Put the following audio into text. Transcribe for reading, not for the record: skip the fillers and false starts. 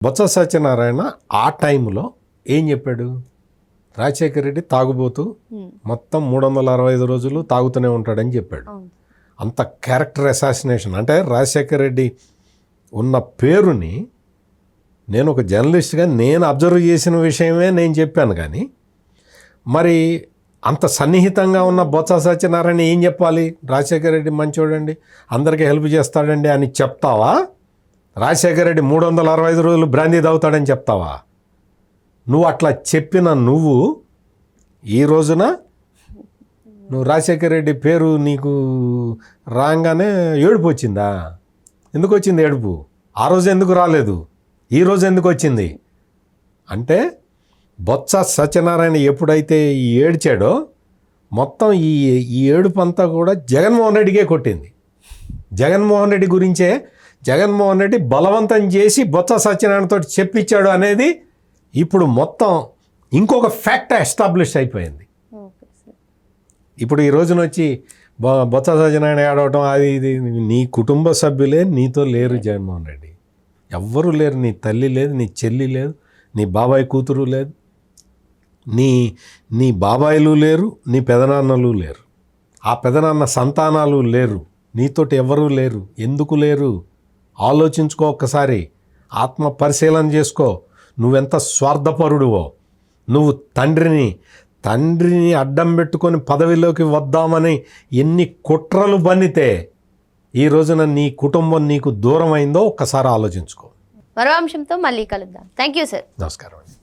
బొత్స సత్యనారాయణ ఆ టైంలో ఏం చెప్పాడు? రాజశేఖర రెడ్డి తాగుబోతూ మొత్తం 365 రోజులు తాగుతూనే ఉంటాడని చెప్పాడు. అంత క్యారెక్టర్ అసాసినేషన్. అంటే రాజశేఖర రెడ్డి ఉన్న పేరుని నేను ఒక జర్నలిస్ట్గా నేను అబ్జర్వ్ చేసిన విషయమే నేను చెప్పాను. కానీ మరి అంత సన్నిహితంగా ఉన్న బొత్స సత్యనారాయణ ఏం చెప్పాలి? రాజశేఖర రెడ్డి మంచోడండి, అందరికీ హెల్ప్ చేస్తాడండి అని చెప్తావా? రాజశేఖర రెడ్డి 365 రోజులు బ్రాందీ తాగుతాడని చెప్తావా? నువ్వు అట్లా చెప్పిన నువ్వు ఈ రోజున నువ్వు రాజశేఖర రెడ్డి పేరు నీకు రాగానే ఏడుపు వచ్చిందా? ఎందుకు వచ్చింది ఏడుపు? ఆ రోజు ఎందుకు రాలేదు? ఈ రోజు ఎందుకు వచ్చింది? అంటే బొత్స సత్యనారాయణ ఎప్పుడైతే ఈ ఏడ్చాడో మొత్తం ఈ ఏడుపు అంతా కూడా జగన్మోహన్ రెడ్డికే కొట్టింది. జగన్మోహన్ రెడ్డి గురించే, జగన్మోహన్ రెడ్డి బలవంతం చేసి బొత్స సత్యనారాయణతో చెప్పించాడు అనేది ఇప్పుడు మొత్తం ఇంకొక ఫ్యాక్ట్ ఎస్టాబ్లిష్ అయిపోయింది. ఇప్పుడు ఈ రోజున వచ్చి బొత్స సత్యనారాయణ ఆడవటం అది ఇది, నీ కుటుంబ సభ్యులే నీతో లేరు. జగన్మోహన్ రెడ్డి ఎవ్వరూ లేరు. నీ తల్లి లేదు, నీ చెల్లి లేదు, నీ బాబాయ్ కూతురు లేదు, నీ బాబాయిలు లేరు, నీ పెదనాన్నలు లేరు, ఆ పెదనాన్న సంతానాలు లేరు, నీతోటి ఎవరూ లేరు. ఎందుకు లేరు? ఆలోచించుకో ఒక్కసారి, ఆత్మ పరిశీలన చేసుకో. నువ్వెంత స్వార్థపరుడువో. నువ్వు తండ్రిని అడ్డం పెట్టుకొని పదవిలోకి వద్దామని ఎన్ని కుట్రలు బన్నితే ఈ రోజున నీ కుటుంబం నీకు దూరం అయిందో ఒక్కసారి ఆలోచించుకో. మరో అంశంతో మళ్ళీ కలుద్దాం. Thank you sir. నమస్కారం.